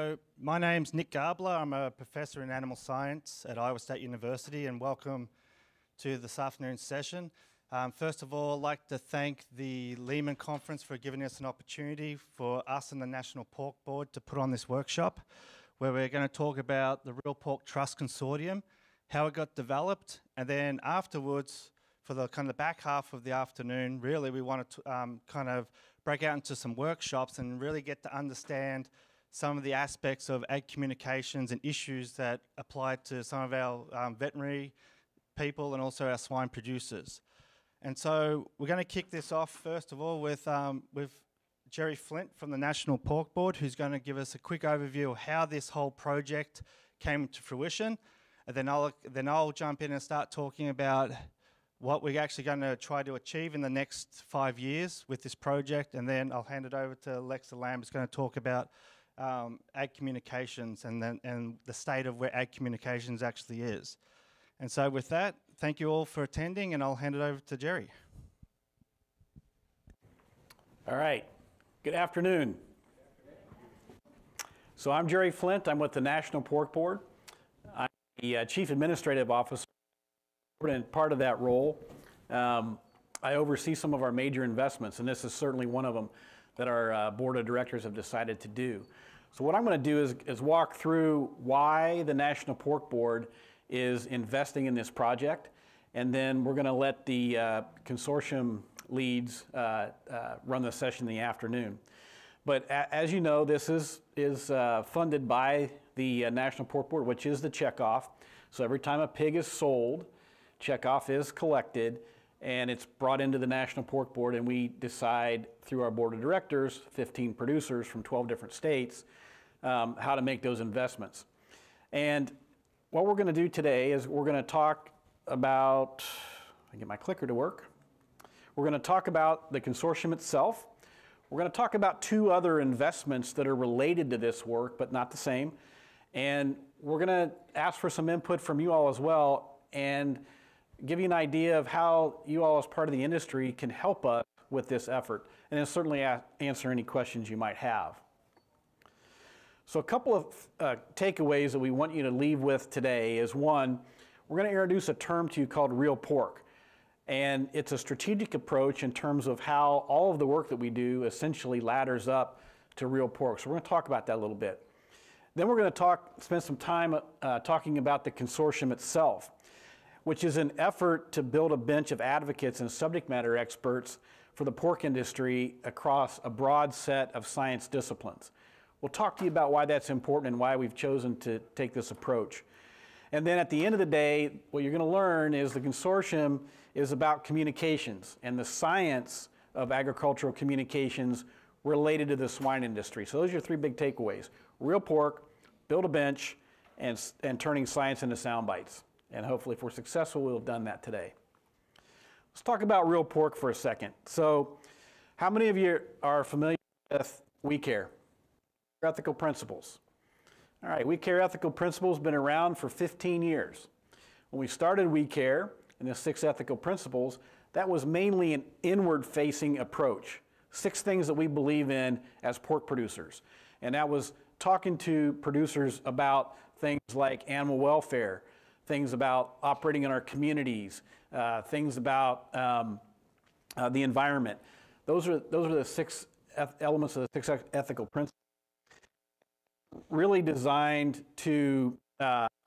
So my name's Nick Gabler. I'm a professor in animal science at Iowa State University, and welcome to this afternoon's session. First of all, I'd like to thank the Leman conference for giving us an opportunity for us and the National Pork Board to put on this workshop, where we're going to talk about the Real Pork Trust Consortium, how it got developed, and then afterwards, for the kind of back half of the afternoon, really we want to kind of break out into some workshops and really get to understand some of the aspects of ag communications and issues that apply to some of our veterinary people and also our swine producers. And so we're going to kick this off first of all with Jerry Flint from the National Pork Board, who's going to give us a quick overview of how this whole project came to fruition. And then I'll jump in and start talking about what we're actually going to try to achieve in the next 5 years with this project. And then I'll hand it over to Alexa Lamb, who's going to talk about ag communications and the state of where ag communications actually is. And so with that, thank you all for attending, and I'll hand it over to Jerry. All right. Good afternoon. So I'm Jerry Flint. I'm with the National Pork Board. I'm the Chief Administrative Officer, and part of that role, I oversee some of our major investments, and this is certainly one of them that our Board of Directors have decided to do. So what I'm going to do is walk through why the National Pork Board is investing in this project, and then we're going to let the consortium leads run the session in the afternoon. But as you know, this is funded by the National Pork Board, which is the checkoff. So every time a pig is sold, checkoff is collected, and it's brought into the National Pork Board, and we decide through our Board of Directors, 15 producers from 12 different states, how to make those investments. And what we're going to do today is we're going to talk about, I get my clicker to work. We're going to talk about the consortium itself. We're going to talk about two other investments that are related to this work, but not the same. And we're going to ask for some input from you all as well, and give you an idea of how you all as part of the industry can help us with this effort, and then certainly answer any questions you might have. So a couple of takeaways that we want you to leave with today is, one, we're going to introduce a term to you called real pork. And it's a strategic approach in terms of how all of the work that we do essentially ladders up to real pork. So we're going to talk about that a little bit. Then we're going to spend some time talking about the consortium itself, which is an effort to build a bench of advocates and subject matter experts for the pork industry across a broad set of science disciplines. We'll talk to you about why that's important and why we've chosen to take this approach. And then at the end of the day, what you're going to learn is the consortium is about communications and the science of agricultural communications related to the swine industry. So those are your three big takeaways: real pork, build a bench, and turning science into sound bites. And hopefully, if we're successful, we'll have done that today. Let's talk about real pork for a second. So how many of you are familiar with We Care? Ethical principles. All right, We Care ethical principles have been around for 15 years. When we started We Care and the 6 ethical principles, that was mainly an inward-facing approach. 6 things that we believe in as pork producers. And that was talking to producers about things like animal welfare, things about operating in our communities, things about the environment. Those are the 6 elements of the 6 ethical principles, really designed to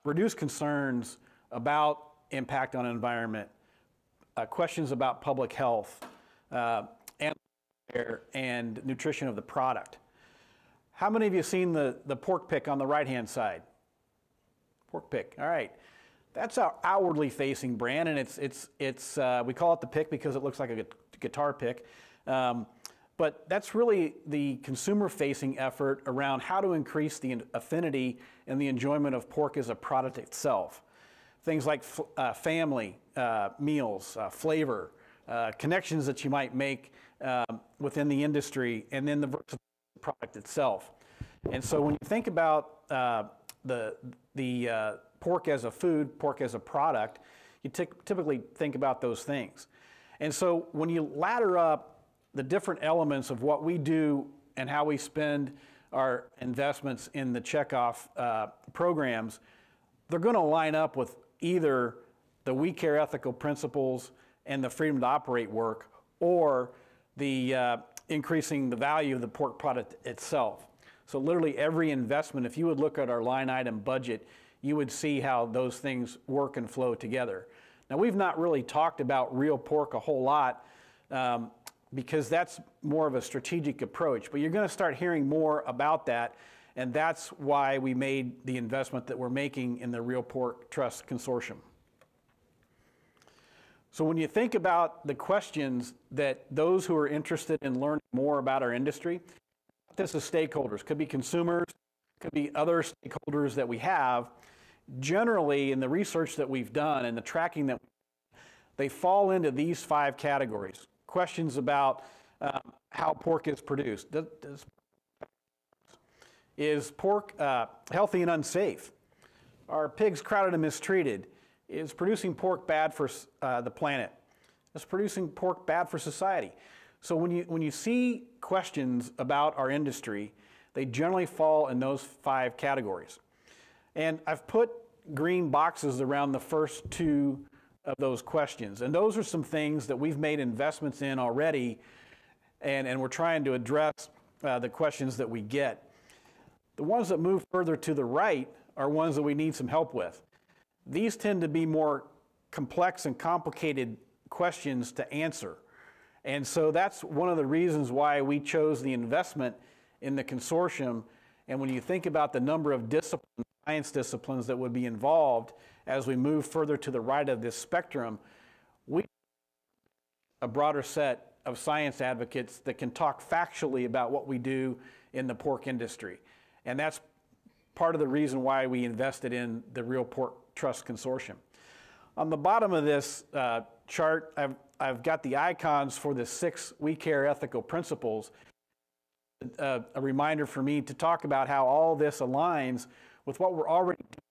reduce concerns about impact on environment, questions about public health, animal care, and nutrition of the product. How many of you have seen the pork pick on the right-hand side? Pork pick, all right. That's our outwardly facing brand, and it's we call it the pick because it looks like a guitar pick. But that's really the consumer-facing effort around how to increase the affinity and the enjoyment of pork as a product itself. Things like family meals, flavor, connections that you might make within the industry, and then the product itself. And so when you think about the pork as a food, pork as a product, you typically think about those things. And so when you ladder up the different elements of what we do and how we spend our investments in the checkoff programs, they're going to line up with either the We Care ethical principles and the freedom to operate work, or the increasing the value of the pork product itself. So literally every investment, if you would look at our line item budget, you would see how those things work and flow together. Now, we've not really talked about real pork a whole lot because that's more of a strategic approach, but you're going to start hearing more about that, and that's why we made the investment that we're making in the Real Pork Trust Consortium. So when you think about the questions that those who are interested in learning more about our industry, this is stakeholders, could be consumers, could be other stakeholders that we have. Generally, in the research that we've done and the tracking that they fall into these 5 categories. Questions about how pork is produced. Is pork healthy and unsafe? Are pigs crowded and mistreated? Is producing pork bad for the planet? Is producing pork bad for society? So when you see questions about our industry, they generally fall in those 5 categories. And I've put green boxes around the first 2 of those questions. And those are some things that we've made investments in already, and we're trying to address the questions that we get. The ones that move further to the right are ones that we need some help with. These tend to be more complex and complicated questions to answer. And so that's one of the reasons why we chose the investment in the consortium. And when you think about the number of disciplines, science disciplines that would be involved as we move further to the right of this spectrum, we have a broader set of science advocates that can talk factually about what we do in the pork industry. And that's part of the reason why we invested in the Real Pork Trust Consortium. On the bottom of this chart, I've got the icons for the 6 We Care ethical principles. A reminder for me to talk about how all this aligns with what we're already doing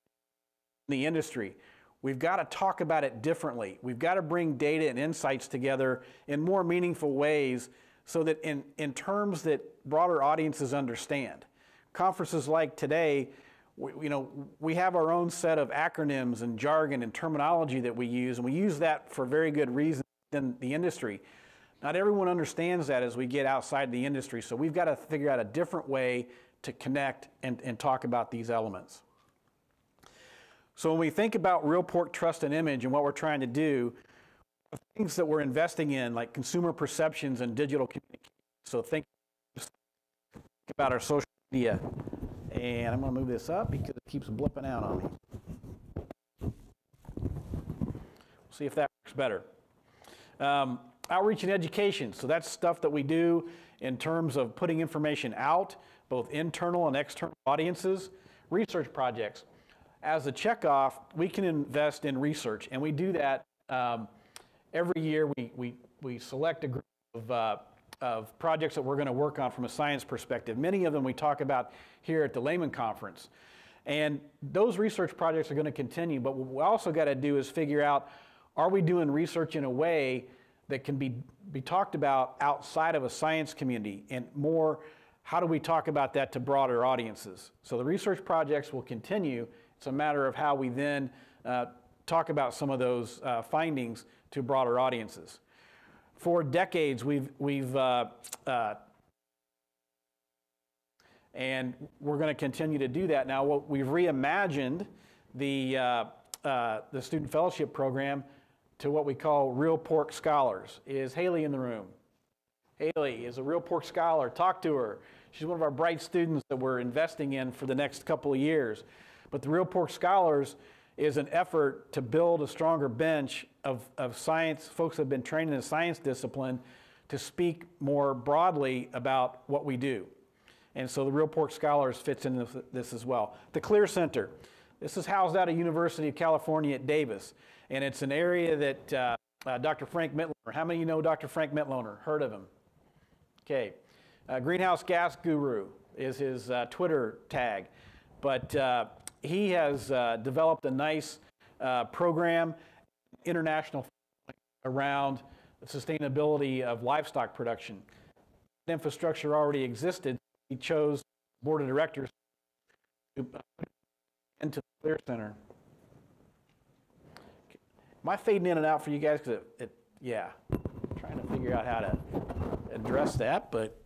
in the industry. We've got to talk about it differently. We've got to bring data and insights together in more meaningful ways so that in terms that broader audiences understand. Conferences like today, we have our own set of acronyms and jargon and terminology that we use, and we use that for very good reasons in the industry. Not everyone understands that as we get outside the industry, so we've got to figure out a different way to connect and talk about these elements. So when we think about Real Pork Trust and Image and what we're trying to do, things that we're investing in, like consumer perceptions and digital communication. So think about our social media. And I'm going to move this up because it keeps blipping out on me. We'll see if that works better. Outreach and education. So that's stuff that we do in terms of putting information out, both internal and external audiences. Research projects. As a checkoff, we can invest in research, and we do that every year. We select a group of projects that we're going to work on from a science perspective. Many of them we talk about here at the Leman conference. And those research projects are going to continue, but what we also got to do is figure out, are we doing research in a way that can be talked about outside of a science community, and more, how do we talk about that to broader audiences? So the research projects will continue. It's a matter of how we then talk about some of those findings to broader audiences. For decades, we've and we're going to continue to do that. Now, what we've reimagined the student fellowship program to what we call Real Pork Scholars. Is Haley in the room? Haley is a Real Pork Scholar. Talk to her. She's one of our bright students that we're investing in for the next couple of years. But the Real Pork Scholars is an effort to build a stronger bench of science, folks that have been trained in a science discipline, to speak more broadly about what we do. And so the Real Pork Scholars fits into this as well. The Clear Center. This is housed out of University of California at Davis. And it's an area that Dr. Frank Mitloner, how many of you know Dr. Frank Mitloner? Heard of him? Okay. Greenhouse Gas Guru is his Twitter tag. But he has developed a nice program, international, around the sustainability of livestock production. Infrastructure already existed. He chose to board of directors into the Clear Center. Am I fading in and out for you guys? Because yeah, I'm trying to figure out how to address that, but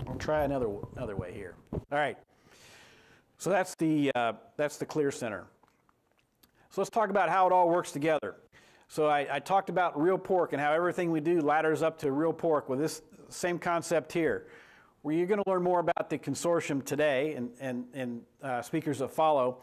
I'll try another way here. All right. So that's the Clear Center. So let's talk about how it all works together. So I talked about real pork and how everything we do ladders up to real pork with this same concept here, where you're going to learn more about the consortium today and speakers that follow.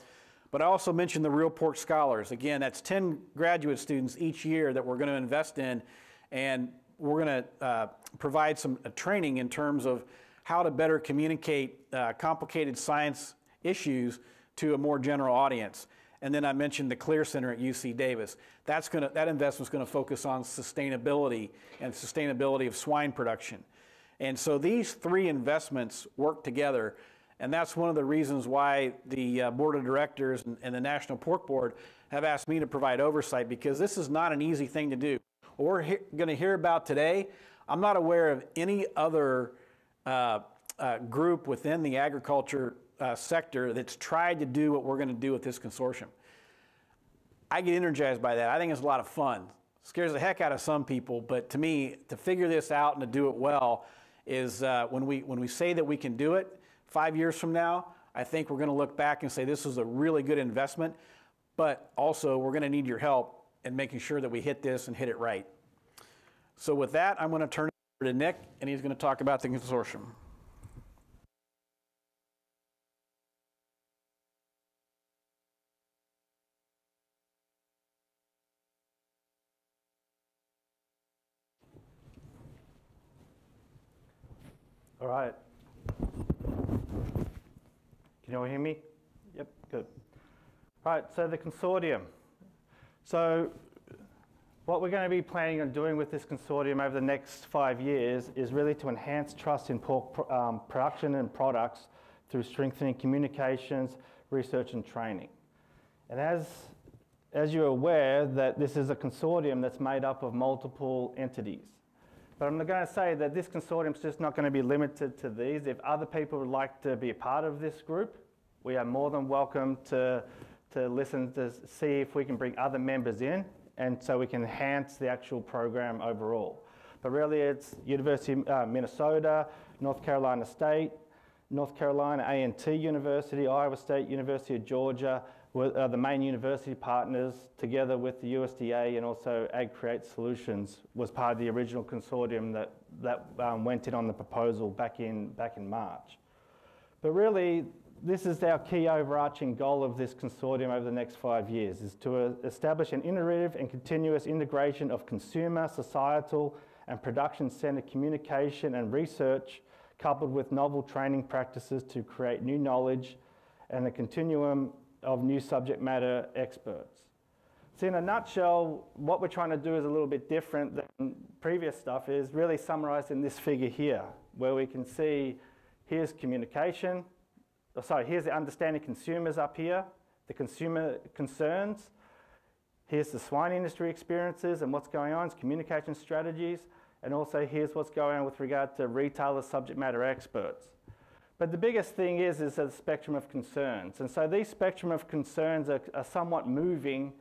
But I also mentioned the Real Pork Scholars. Again, that's 10 graduate students each year that we're going to invest in, and we're going to provide some training in terms of how to better communicate complicated science issues to a more general audience. And then I mentioned the Clear Center at UC Davis. That investment's going to focus on sustainability and sustainability of swine production. And so these three investments work together. And that's one of the reasons why the board of directors and the National Pork Board have asked me to provide oversight, because this is not an easy thing to do. What we're going to hear about today, I'm not aware of any other group within the agriculture sector that's tried to do what we're going to do with this consortium. I get energized by that. I think it's a lot of fun. It scares the heck out of some people, but to me, to figure this out and to do it well is when we say that we can do it, 5 years from now, I think we're going to look back and say this was a really good investment, but also we're going to need your help in making sure that we hit this and hit it right. So with that, I'm going to turn it over to Nick, and he's going to talk about the consortium. All right. Can you all hear me? Yep, good. All right, so the consortium. So what we're going to be planning on doing with this consortium over the next 5 years is really to enhance trust in pork production and products through strengthening communications, research and training. And as you're aware, that this is a consortium that's made up of multiple entities. But I'm going to say that this consortium is just not going to be limited to these. If other people would like to be a part of this group, we are more than welcome to listen to see if we can bring other members in, and so we can enhance the actual program overall. But really it's University of Minnesota, North Carolina State, North Carolina A&T University, Iowa State, University of Georgia, were the main university partners, together with the USDA and also Ag Create Solutions, was part of the original consortium that went in on the proposal back in March. But really, this is our key overarching goal of this consortium over the next 5 years, is to establish an iterative and continuous integration of consumer, societal, and production-centered communication and research, coupled with novel training practices to create new knowledge and a continuum of new subject matter experts. So in a nutshell, what we're trying to do is a little bit different than previous stuff, is really summarized in this figure here, where we can see here's communication, here's the understanding consumers up here, the consumer concerns, here's the swine industry experiences and what's going on, it's communication strategies, and also here's what's going on with regard to retailers, subject matter experts. But the biggest thing is a spectrum of concerns. And so these spectrum of concerns are somewhat moving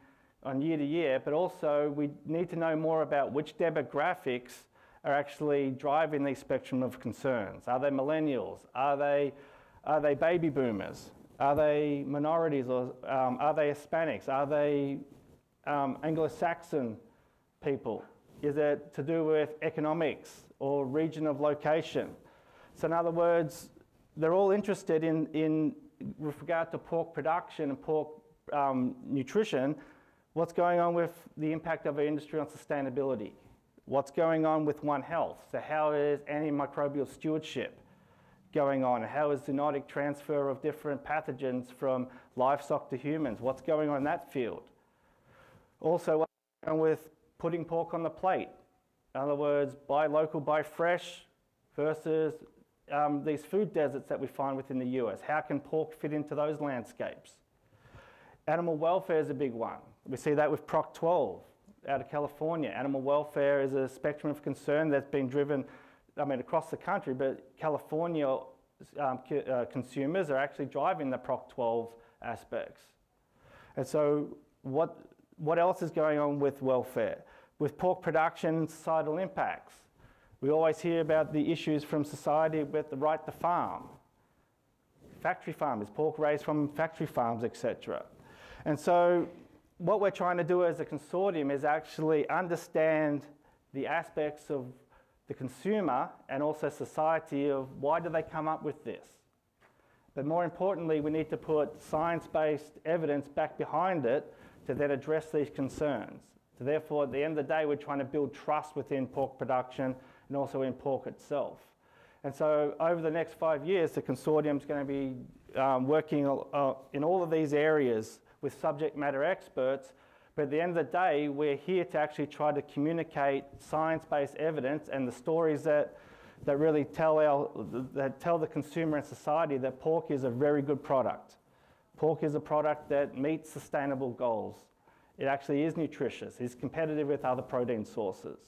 on year to year, but also we need to know more about which demographics are actually driving these spectrum of concerns. Are they millennials? Are they baby boomers? Are they minorities? Or are they Hispanics? Are they Anglo-Saxon people? Is it to do with economics or region of location? So in other words, they're all interested in with regard to pork production and pork nutrition, what's going on with the impact of our industry on sustainability? What's going on with One Health? So how is antimicrobial stewardship going on? How is zoonotic transfer of different pathogens from livestock to humans? What's going on in that field? Also, what's going on with putting pork on the plate? In other words, buy local, buy fresh versus these food deserts that we find within the US. How can pork fit into those landscapes? Animal welfare is a big one. We see that with Proc 12 out of California. Animal welfare is a spectrum of concern that's been driven, across the country, but California consumers are actually driving the Proc 12 aspects. And so what else is going on with welfare? With pork production and societal impacts. We always hear about the issues from society with the right to farm. Factory farmers, pork raised from factory farms, etc. And so what we're trying to do as a consortium is actually understand the aspects of the consumer and also society of why do they come up with this. But more importantly, we need to put science-based evidence back behind it to then address these concerns. So therefore, at the end of the day, we're trying to build trust within pork production and also in pork itself. And so over the next 5 years, the consortium is going to be working in all of these areas with subject matter experts. But at the end of the day, we're here to actually try to communicate science-based evidence and the stories that really tell the consumer and society that pork is a very good product. Pork is a product that meets sustainable goals. It actually is nutritious. It's competitive with other protein sources.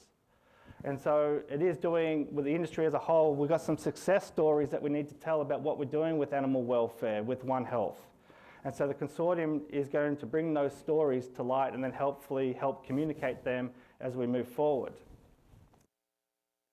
And so it is doing, with the industry as a whole, we've got some success stories that we need to tell about what we're doing with animal welfare, with One Health. And so the consortium is going to bring those stories to light and then hopefully help communicate them as we move forward.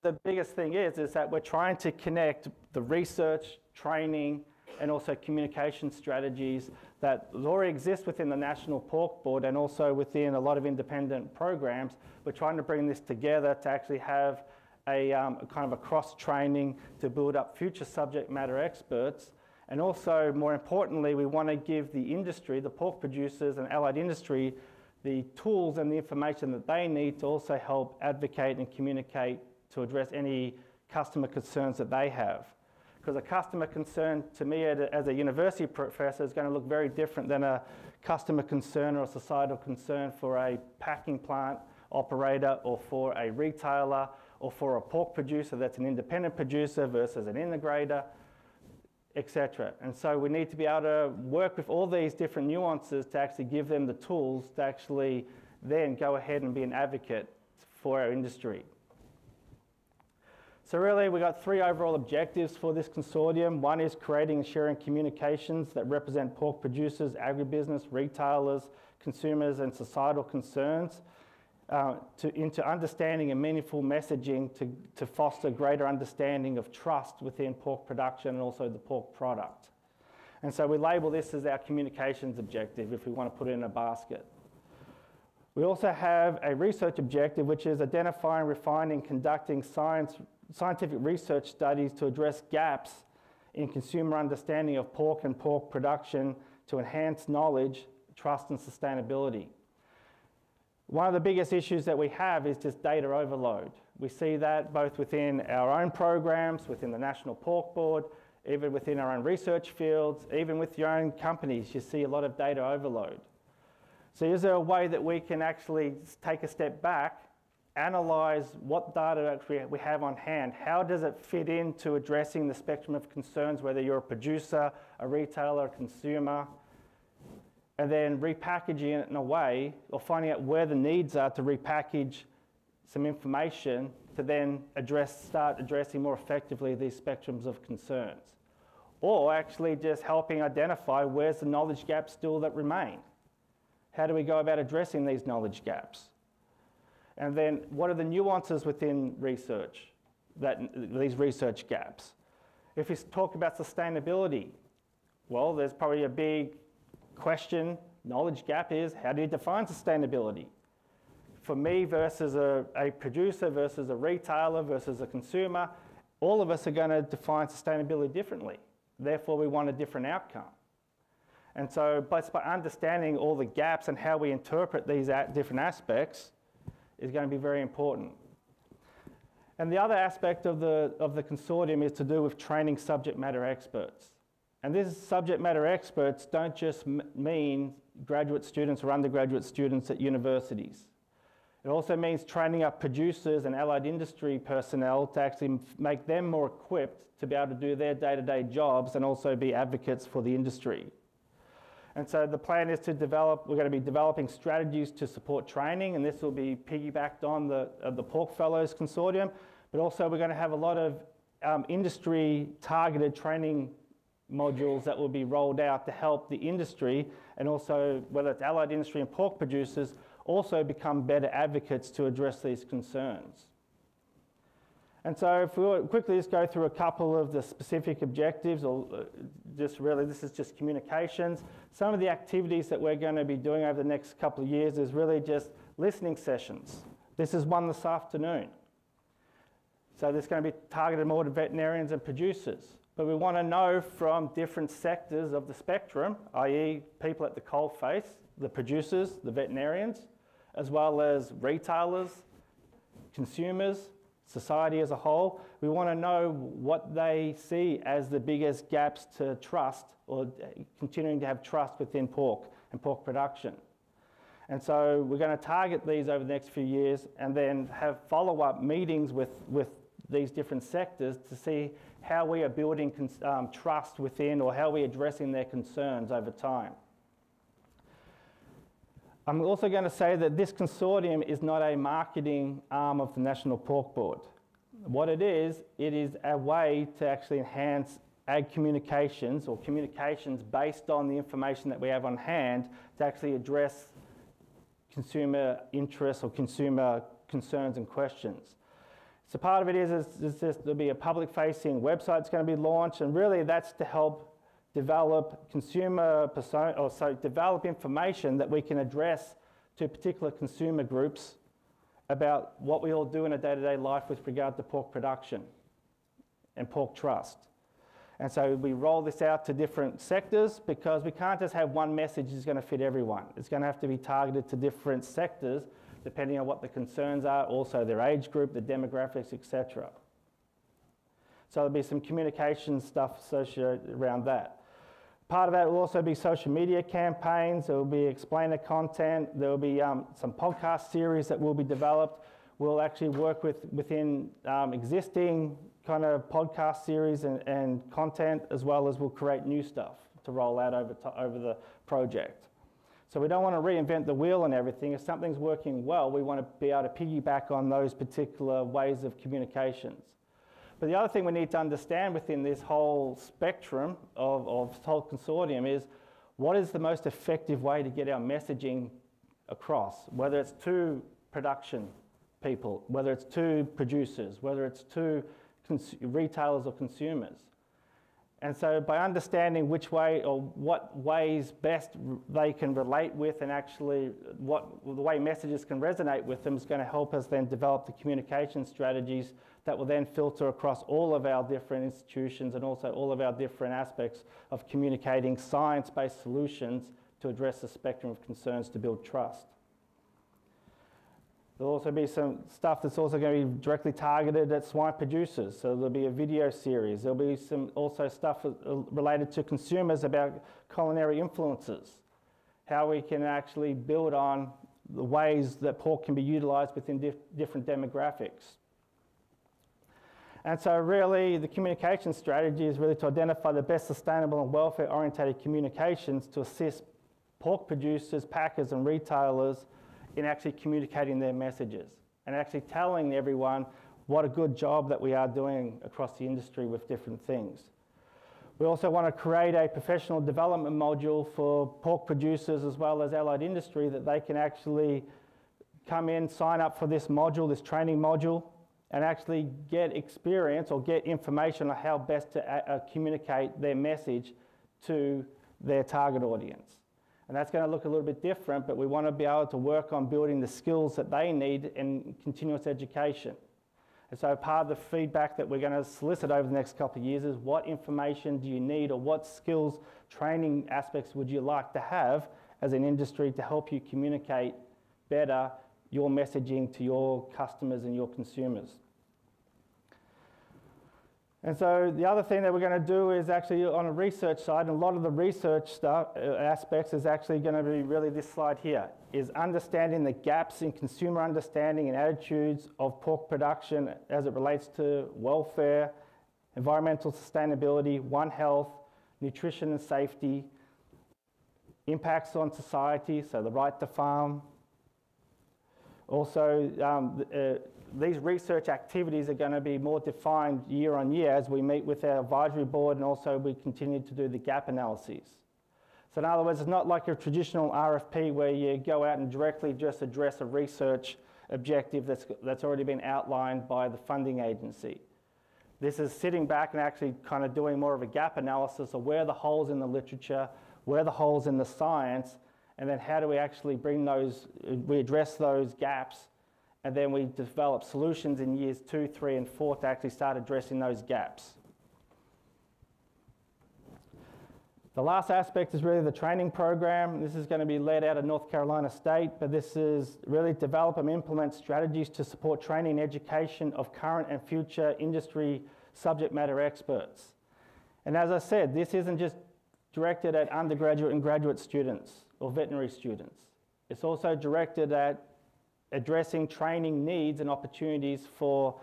The biggest thing is that we're trying to connect the research, training, and also communication strategies that already exist within the National Pork Board and also within a lot of independent programs. We're trying to bring this together to actually have a kind of a cross-training to build up future subject matter experts. And also, more importantly, we want to give the industry, the pork producers and allied industry, the tools and the information that they need to also help advocate and communicate to address any customer concerns that they have. Because a customer concern, to me as a university professor, is going to look very different than a customer concern or a societal concern for a packing plant operator or for a retailer or for a pork producer that's an independent producer versus an integrator, etc. And so we need to be able to work with all these different nuances to actually give them the tools to actually then go ahead and be an advocate for our industry. So really, we've got 3 overall objectives for this consortium. One is creating and sharing communications that represent pork producers, agribusiness, retailers, consumers, and societal concerns into understanding and meaningful messaging to foster greater understanding of trust within pork production and also the pork product. And so we label this as our communications objective if we want to put it in a basket. We also have a research objective, which is identifying, refining, conducting scientific research studies to address gaps in consumer understanding of pork and pork production to enhance knowledge, trust, and sustainability. One of the biggest issues that we have is just data overload. We see that both within our own programs, within the National Pork Board, even within our own research fields, even with your own companies, you see a lot of data overload. So is there a way that we can actually take a step back, analyze what data actually we have on hand? How does it fit into addressing the spectrum of concerns, whether you're a producer, a retailer, a consumer, and then repackaging it in a way, or finding out where the needs are to repackage some information to then start addressing more effectively these spectrums of concerns. Or actually just helping identify where's the knowledge gaps still that remain. How do we go about addressing these knowledge gaps? And then what are the nuances within research, these research gaps? If we talk about sustainability, well, there's probably a big question, knowledge gap is, how do you define sustainability? For me versus a producer versus a retailer versus a consumer, all of us are going to define sustainability differently. Therefore, we want a different outcome. And so by understanding all the gaps and how we interpret these different aspects is going to be very important. And the other aspect of the consortium is to do with training subject matter experts. And these subject matter experts don't just mean graduate students or undergraduate students at universities. It also means training up producers and allied industry personnel to actually make them more equipped to be able to do their day-to-day jobs and also be advocates for the industry. And so the plan is to develop, we're going to be developing strategies to support training, and this will be piggybacked on the Pork Fellows Consortium, but also we're going to have a lot of industry targeted training modules that will be rolled out to help the industry, and also whether it's allied industry and pork producers, also become better advocates to address these concerns. And so if we quickly just go through a couple of the specific objectives, or just really this is just communications. Some of the activities that we're going to be doing over the next couple of years is really just listening sessions. This is one this afternoon. So there's going to be targeted more to veterinarians and producers. But we want to know from different sectors of the spectrum, i.e. people at the coalface, the producers, the veterinarians, as well as retailers, consumers, society as a whole. We want to know what they see as the biggest gaps to trust, or continuing to have trust within pork and pork production. And so we're going to target these over the next few years, and then have follow-up meetings with these different sectors to see how we are building trust within, or how we're addressing their concerns over time. I'm also going to say that this consortium is not a marketing arm of the National Pork Board. What it is a way to actually enhance ag communications, or communications based on the information that we have on hand, to actually address consumer interests or consumer concerns and questions. So part of it is just there'll be a public-facing website that's going to be launched, and really that's to help develop consumer persona, or so develop information that we can address to particular consumer groups about what we all do in a day-to-day life with regard to pork production and pork trust. And so we roll this out to different sectors, because we can't just have one message that's going to fit everyone. It's going to have to be targeted to different sectors depending on what the concerns are, also their age group, the demographics, etc. So there'll be some communication stuff associated around that. Part of that will also be social media campaigns. There will be explainer content. There will be some podcast series that will be developed. We'll actually work within existing kind of podcast series and content, as well as we'll create new stuff to roll out over the project. So we don't want to reinvent the wheel and everything. If something's working well, we want to be able to piggyback on those particular ways of communications. But the other thing we need to understand within this whole spectrum of this whole consortium is, what is the most effective way to get our messaging across, whether it's to production people, whether it's to producers, whether it's to retailers or consumers. And so by understanding which way, or what ways best they can relate with, and actually the way messages can resonate with them, is going to help us then develop the communication strategies that will then filter across all of our different institutions, and also all of our different aspects of communicating science-based solutions to address the spectrum of concerns to build trust. There'll also be some stuff that's also going to be directly targeted at swine producers. So there'll be a video series. There'll be some also stuff related to consumers about culinary influences, how we can actually build on the ways that pork can be utilized within different demographics. And so really the communication strategy is really to identify the best sustainable and welfare-oriented communications to assist pork producers, packers and retailers in actually communicating their messages, and actually telling everyone what a good job that we are doing across the industry with different things. We also want to create a professional development module for pork producers as well as allied industry, that they can actually come in, sign up for this module, this training module, and actually get experience or get information on how best to communicate their message to their target audience. And that's going to look a little bit different, but we want to be able to work on building the skills that they need in continuous education. And so part of the feedback that we're going to solicit over the next couple of years is, what information do you need, or what skills, training aspects would you like to have as an industry to help you communicate better your messaging to your customers and your consumers. And so the other thing that we're going to do is actually on a research side, and a lot of the research aspects is actually going to be really this slide here, is understanding the gaps in consumer understanding and attitudes of pork production as it relates to welfare, environmental sustainability, One Health, nutrition and safety, impacts on society, so the right to farm, Also, these research activities are going to be more defined year on year as we meet with our advisory board, and also we continue to do the gap analyses. So in other words, it's not like a traditional RFP where you go out and directly just address a research objective that's already been outlined by the funding agency. This is sitting back and actually kind of doing more of a gap analysis of where are the holes in the literature, where are the holes in the science, and then how do we actually we address those gaps, and then we develop solutions in years 2, 3, and 4 to actually start addressing those gaps. The last aspect is really the training program. This is going to be led out of North Carolina State, but this is really develop and implement strategies to support training and education of current and future industry subject matter experts. And as I said, this isn't just directed at undergraduate and graduate students or veterinary students. It's also directed at addressing training needs and opportunities for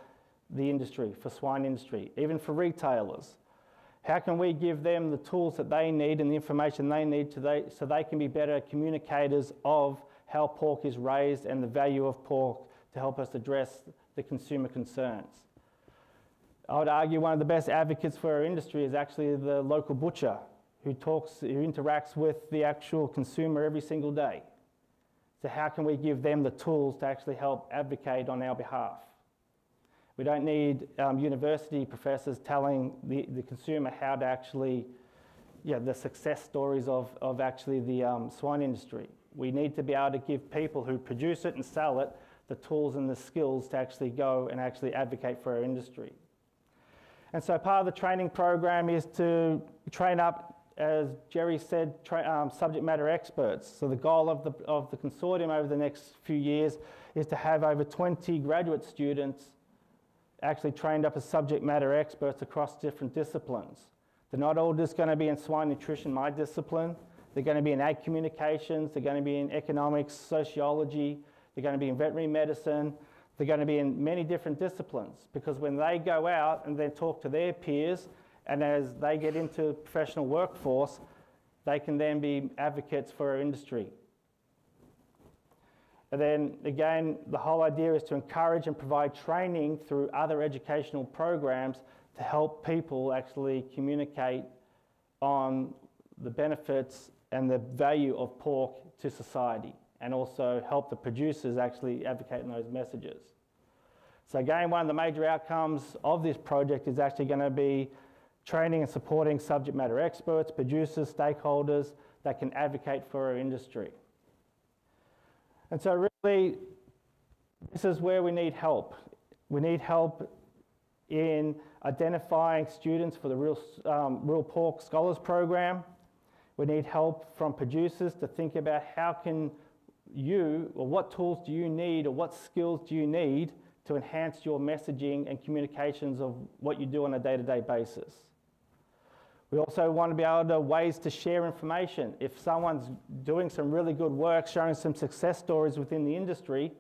the industry, for swine industry, even for retailers. How can we give them the tools that they need and the information they need so they can be better communicators of how pork is raised and the value of pork to help us address the consumer concerns? I would argue one of the best advocates for our industry is actually the local butcher who interacts with the actual consumer every single day. So how can we give them the tools to actually help advocate on our behalf? We don't need university professors telling the consumer how to actually, the success stories of actually the swine industry. We need to be able to give people who produce it and sell it the tools and the skills to actually go and actually advocate for our industry. And so part of the training program is to train up, as Jerry said, subject matter experts. So the goal of the consortium over the next few years is to have over 20 graduate students actually trained up as subject matter experts across different disciplines. They're not all just going to be in swine nutrition, my discipline. They're going to be in ag communications, they're going to be in economics, sociology, they're going to be in veterinary medicine, they're going to be in many different disciplines, because when they go out and then talk to their peers, and as they get into professional workforce, they can then be advocates for our industry. And then again, the whole idea is to encourage and provide training through other educational programs to help people actually communicate on the benefits and the value of pork to society, and also help the producers actually advocate in those messages. So again, one of the major outcomes of this project is actually going to be training and supporting subject matter experts, producers, stakeholders that can advocate for our industry. And so really, this is where we need help. We need help in identifying students for the Real Pork Scholars Program. We need help from producers to think about how can you, or what tools do you need, or what skills do you need to enhance your messaging and communications of what you do on a day-to-day basis. We also want to be able to ways to share information. If someone's doing some really good work, showing some success stories within the industry,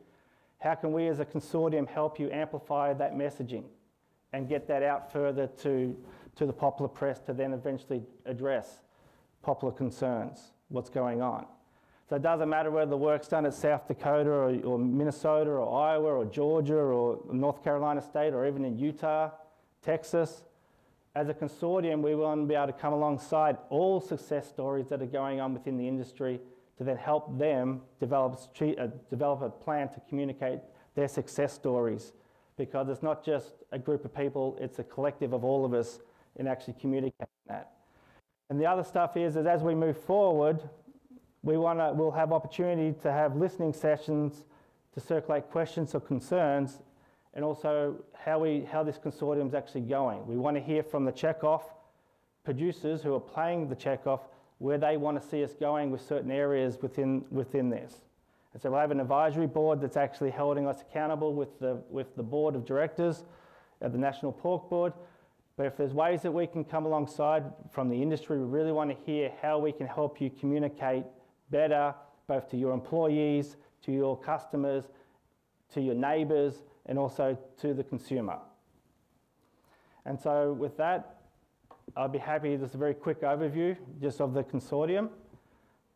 how can we as a consortium help you amplify that messaging and get that out further to the popular press to then eventually address popular concerns, what's going on. So it doesn't matter whether the work's done at South Dakota or Minnesota or Iowa or Georgia or North Carolina State or even in Utah, Texas. As a consortium, we want to be able to come alongside all success stories that are going on within the industry to then help them develop a plan to communicate their success stories, because it's not just a group of people, it's a collective of all of us in actually communicating that. And the other stuff is as we move forward, we'll have opportunity to have listening sessions to circulate questions or concerns, and also how this consortium is actually going. We want to hear from the checkoff producers who are playing the checkoff where they want to see us going with certain areas within this. And so we'll have an advisory board that's actually holding us accountable with the board of directors at the National Pork Board. But if there's ways that we can come alongside from the industry, we really want to hear how we can help you communicate better, both to your employees, to your customers, to your neighbours, and also to the consumer. And so with that, I'd be happy, just a very quick overview just of the consortium.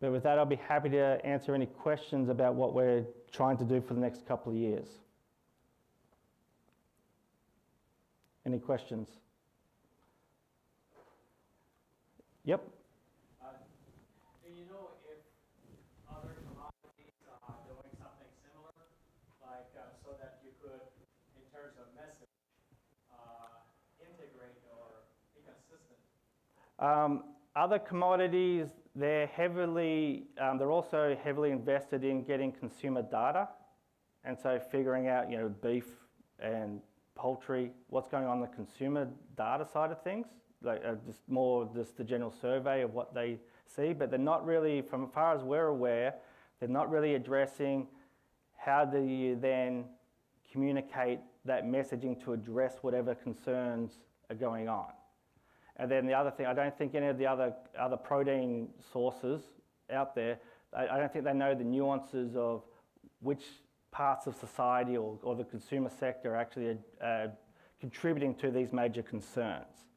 But with that, I'll be happy to answer any questions about what we're trying to do for the next couple of years. Any questions? Yep. Do you know if other commodities are doing something similar, like so that you could, in terms of message, integrate or be consistent? Other commodities, they're also heavily invested in getting consumer data, and so figuring out, beef and poultry, what's going on the consumer data side of things, like just the general survey of what they see, but they're not really, from as far as we're aware, they're not really addressing how do you then communicate that messaging to address whatever concerns are going on. And then the other thing, I don't think any of the other protein sources out there, I don't think they know the nuances of which parts of society or the consumer sector are actually contributing to these major concerns.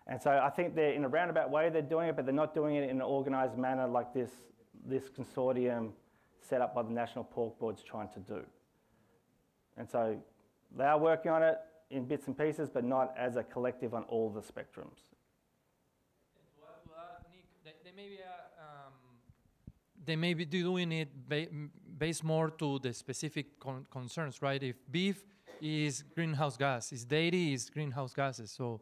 And so I think they're, in a roundabout way, they're doing it, but they're not doing it in an organised manner like this consortium set up by the National Pork Board's trying to do. And so they are working on it in bits and pieces, but not as a collective on all the spectrums. Nick, they may be doing it based more to the specific concerns, right? If beef is greenhouse gas, if dairy is greenhouse gases. So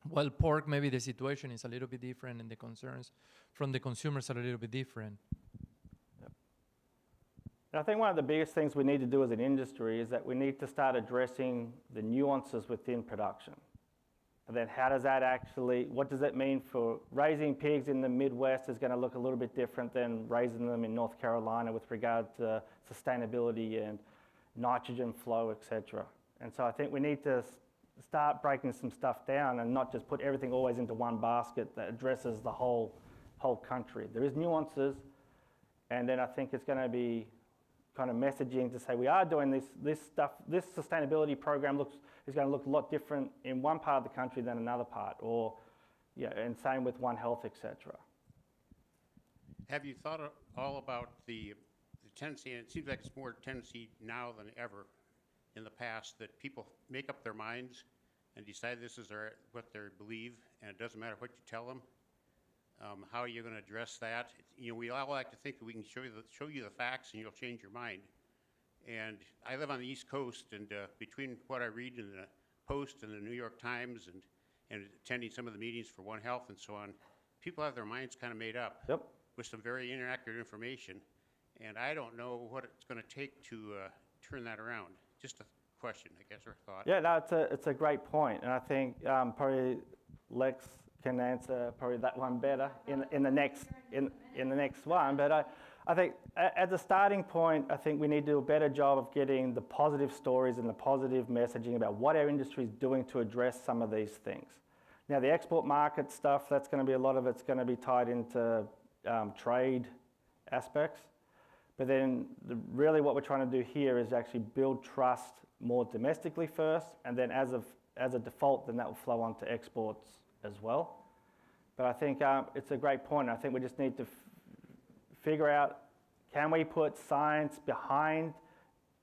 while pork, maybe the situation is a little bit different and the concerns from the consumers are a little bit different. Yep. And I think one of the biggest things we need to do as an industry is that we need to start addressing the nuances within production. And then how does that actually, what does that mean for raising pigs in the Midwest is going to look a little bit different than raising them in North Carolina with regard to sustainability and nitrogen flow, etc. And so I think we need to start breaking some stuff down and not just put everything always into one basket that addresses the whole country. There is nuances, and then I think it's going to be kind of messaging to say we are doing this stuff. This sustainability program is going to look a lot different in one part of the country than another part, or and same with One Health, etc. Have you thought all about the tendency, and it seems like it's more tendency now than ever in the past, that people make up their minds and decide this is what they believe, and it doesn't matter what you tell them. How are you going to address that? We all like to think that we can show you the facts and you'll change your mind. And I live on the East Coast, and between what I read in the Post and the New York Times and attending some of the meetings for One Health and so on, people have their minds kind of made up with some very inaccurate information. And I don't know what it's going to take to turn that around. Just a question, I guess, or thought. Yeah, no, it's a great point, and I think probably Lex can answer probably that one better in the next one. But I think as a starting point, I think we need to do a better job of getting the positive stories and the positive messaging about what our industry is doing to address some of these things. Now, the export market stuff, that's going to be a lot of it's going to be tied into trade aspects. But then really what we're trying to do here is actually build trust more domestically first, and then as a default, then that will flow on to exports as well. But I think it's a great point. I think we just need to figure out, can we put science behind,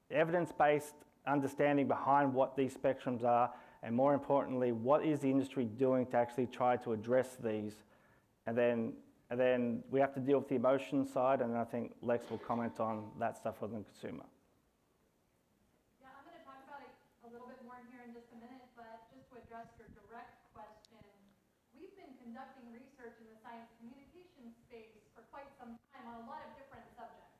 evidence-based understanding behind what these spectrums are, and more importantly, what is the industry doing to actually try to address these? And then we have to deal with the emotion side, and I think Lex will comment on that stuff for the consumer. Yeah, I'm going to talk about it a little bit more here in just a minute, but just to address your direct question, we've been conducting research in the science communication space for quite some time on a lot of different subjects.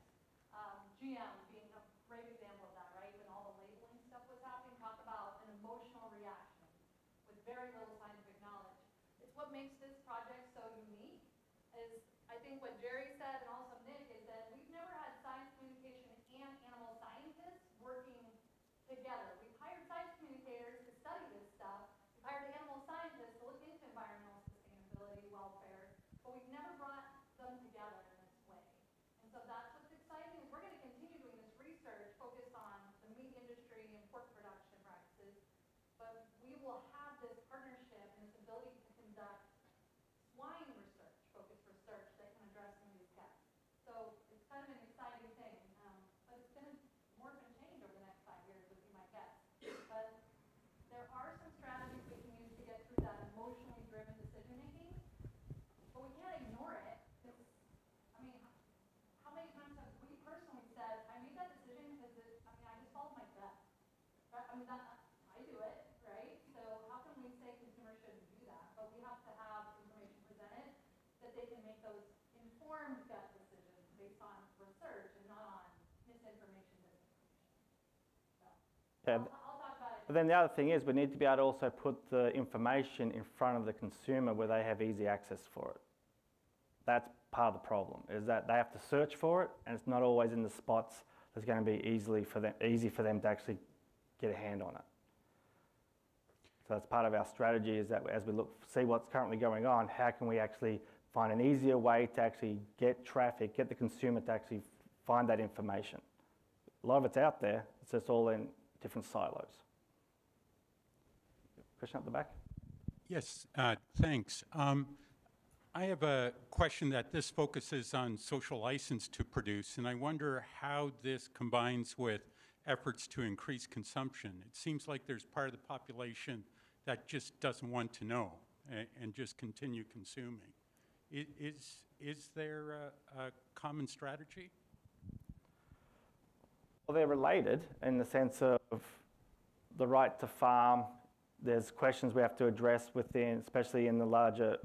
GM being a great example of that, right? When all the labeling stuff was happening, talk about an emotional reaction with very little scientific knowledge. It's what makes this project so unique. Is I think what Jerry said and also Nick is that we've never had science communication and animal scientists working together. We've hired science communicators to study this stuff. We've hired animal scientists to look into environmental sustainability, welfare, but we've never brought them together in this way. And so that's what's exciting. Is we're going to continue doing this research focused on the meat industry and pork production practices, but we will have this partnership and this ability to conduct swine research that can address some of these gaps. I mean, I do it, right? So how can we say consumers shouldn't do that? But we have to have information presented that they can make those informed gut decisions based on research and not on misinformation, disinformation. So Yeah. I'll talk about it. But then the other thing is we need to be able to also put the information in front of the consumer where they have easy access for it. That's part of the problem, is that they have to search for it, and it's not always in the spots that's going to be easy for them to actually get a hand on it. So that's part of our strategy, is that as we see what's currently going on, how can we actually find an easier way to actually get traffic, get the consumer to actually find that information. A lot of it's out there, it's just all in different silos. Question up the back? Yes, thanks. I have a question that this focuses on social license to produce, and I wonder how this combines with efforts to increase consumption. It seems like there's part of the population that just doesn't want to know and just continue consuming. Is there a common strategy? Well, they're related in the sense of the right to farm. There's questions we have to address within, especially in the larger,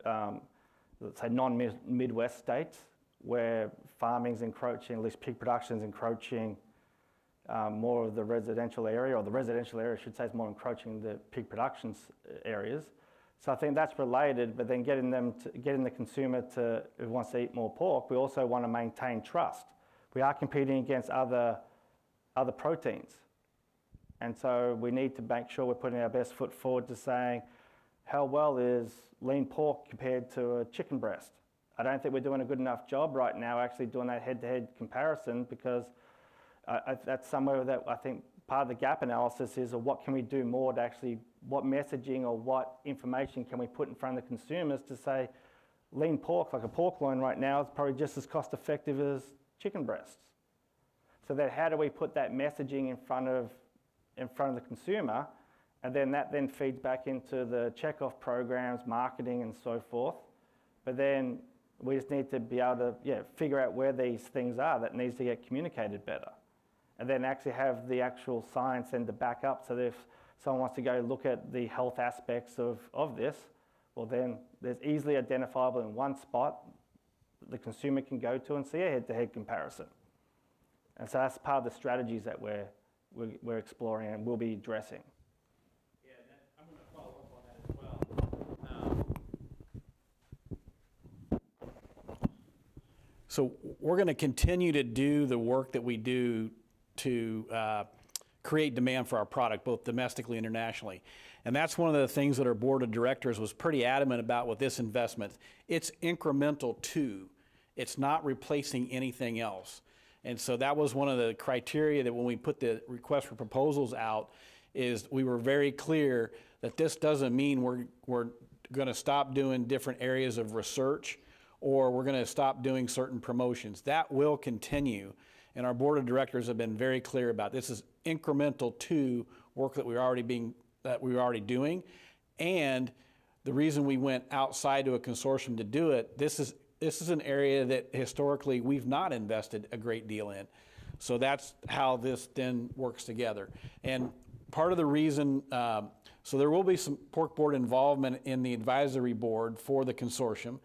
let's say non-Midwest states, where farming's encroaching, at least pig production's encroaching more of the residential area, or the residential area, I should say, is more encroaching the pig production areas. So I think that's related, but then getting the consumer who wants to eat more pork, we also want to maintain trust. We are competing against other proteins. And so we need to make sure we're putting our best foot forward to saying, how well is lean pork compared to a chicken breast? I don't think we're doing a good enough job right now actually doing that head-to-head comparison, because that's somewhere that I think part of the gap analysis is, or what can we do more to actually, what messaging or what information can we put in front of the consumers to say, lean pork, like a pork loin right now, is probably just as cost effective as chicken breasts. So that how do we put that messaging in front of the consumer, and then that then feeds back into the checkoff programs, marketing and so forth. But then we just need to be able to figure out where these things are that needs to get communicated better. And then actually have the actual science and to back up, so that if someone wants to go look at the health aspects of this, well then there's easily identifiable in one spot the consumer can go to and see a head-to-head comparison. And so that's part of the strategies that we're exploring and we'll be addressing. Yeah, I'm going to follow up on that as well. So we're going to continue to do the work that we do to create demand for our product, both domestically and internationally. And that's one of the things that our board of directors was pretty adamant about with this investment. It's incremental to, it's not replacing anything else. And so that was one of the criteria that when we put the request for proposals out, is we were very clear that this doesn't mean we're going to stop doing different areas of research, or we're going to stop doing certain promotions. That will continue. And our board of directors have been very clear about this is incremental to work that we're already doing. And the reason we went outside to a consortium to do it, this is an area that historically we've not invested a great deal in. So that's how this then works together. And part of the reason, so there will be some pork board involvement in the advisory board for the consortium,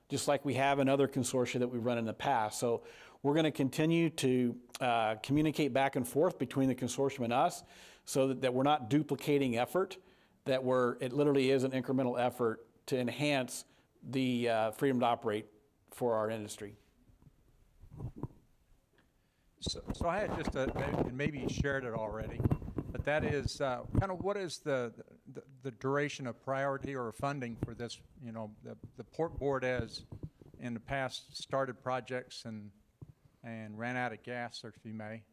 just like we have in other consortia that we've run in the past. So we're going to continue to communicate back and forth between the consortium and us, so that we're not duplicating effort, that it literally is an incremental effort to enhance the freedom to operate for our industry. So I had just and maybe you shared it already, but that is kind of what is the duration of priority or funding for this? You know, the pork board has in the past started projects and ran out of gas, if you may.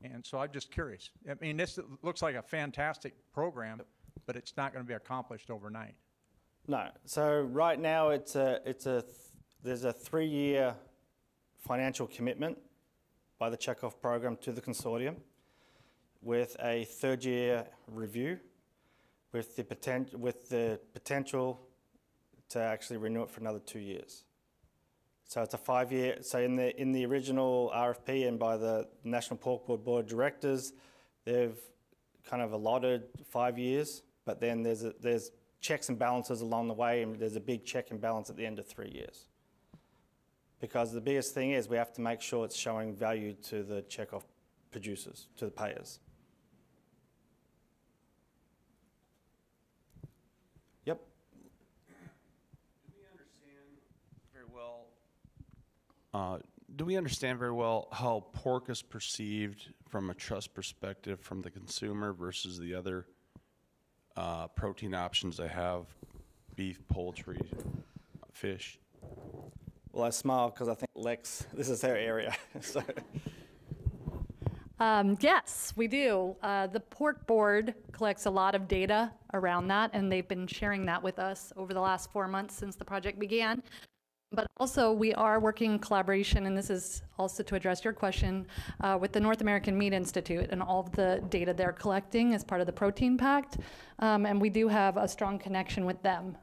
And so I'm just curious. I mean, this looks like a fantastic program, but it's not going to be accomplished overnight. No. So right now there's a 3-year financial commitment by the checkoff program to the consortium, with a 3rd-year review, with the potential to actually renew it for another 2 years. So it's a 5-year. So in the original RFP and by the National Pork Board Board of Directors, they've kind of allotted 5 years, but then there's checks and balances along the way, and there's a big check and balance at the end of 3 years. Because the biggest thing is we have to make sure it's showing value to the checkoff producers, to the payers. Yep. Do we understand very well how pork is perceived from a trust perspective from the consumer versus the other protein options they have, beef, poultry, fish? Well, I smile because I think Lex, this is her area. So. Yes, we do. The Pork Board collects a lot of data around that, and they've been sharing that with us over the last 4 months since the project began. But also, we are working in collaboration, and this is also to address your question, with the North American Meat Institute and all of the data they're collecting as part of the Protein Pact. And we do have a strong connection with them.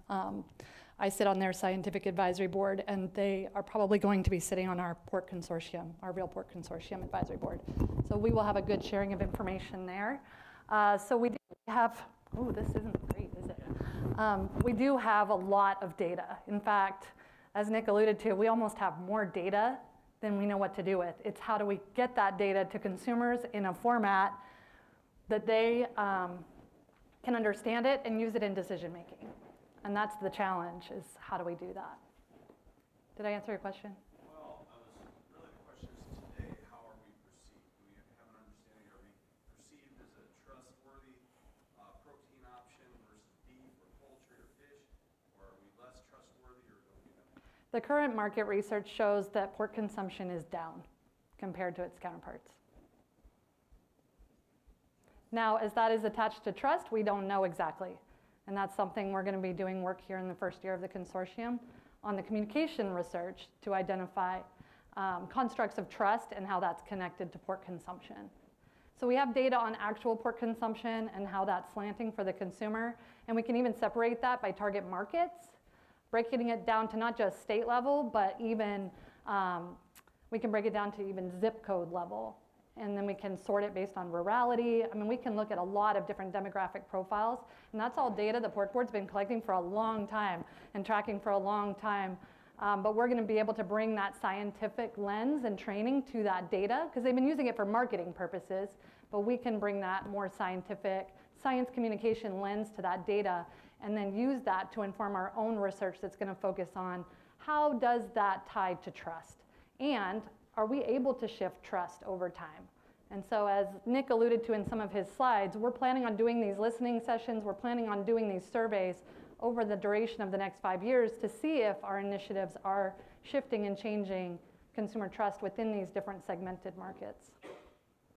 I sit on their scientific advisory board, and they are probably going to be sitting on our pork consortium, our Real Pork Consortium advisory board. So we will have a good sharing of information there. So we do have, oh, this isn't great, is it? We do have a lot of data. In fact, as Nick alluded to, we almost have more data than we know what to do with. It's how do we get that data to consumers in a format that they can understand it and use it in decision making. And that's the challenge, is how do we do that? Did I answer your question? Well, really the question is today, how are we perceived? Do we have an understanding, are we perceived as a trustworthy protein option versus beef or poultry or fish? Or are we less trustworthy, or don't we know? The current market research shows that pork consumption is down compared to its counterparts. Now, as that is attached to trust, we don't know exactly. And that's something we're going to be doing work here in the first year of the consortium on the communication research to identify constructs of trust and how that's connected to pork consumption. So we have data on actual pork consumption and how that's slanting for the consumer. And we can even separate that by target markets, breaking it down to not just state level, but even we can break it down to even zip code level. And then we can sort it based on rurality. I mean, we can look at a lot of different demographic profiles. And that's all data the Pork Board's been collecting for a long time and tracking for a long time. But we're going to be able to bring that scientific lens and training to that data, because they've been using it for marketing purposes. But we can bring that more scientific, science communication lens to that data, and then use that to inform our own research that's going to focus on how does that tie to trust? And are we able to shift trust over time? And so as Nick alluded to in some of his slides, we're planning on doing these listening sessions, we're planning on doing these surveys over the duration of the next 5 years to see if our initiatives are shifting and changing consumer trust within these different segmented markets.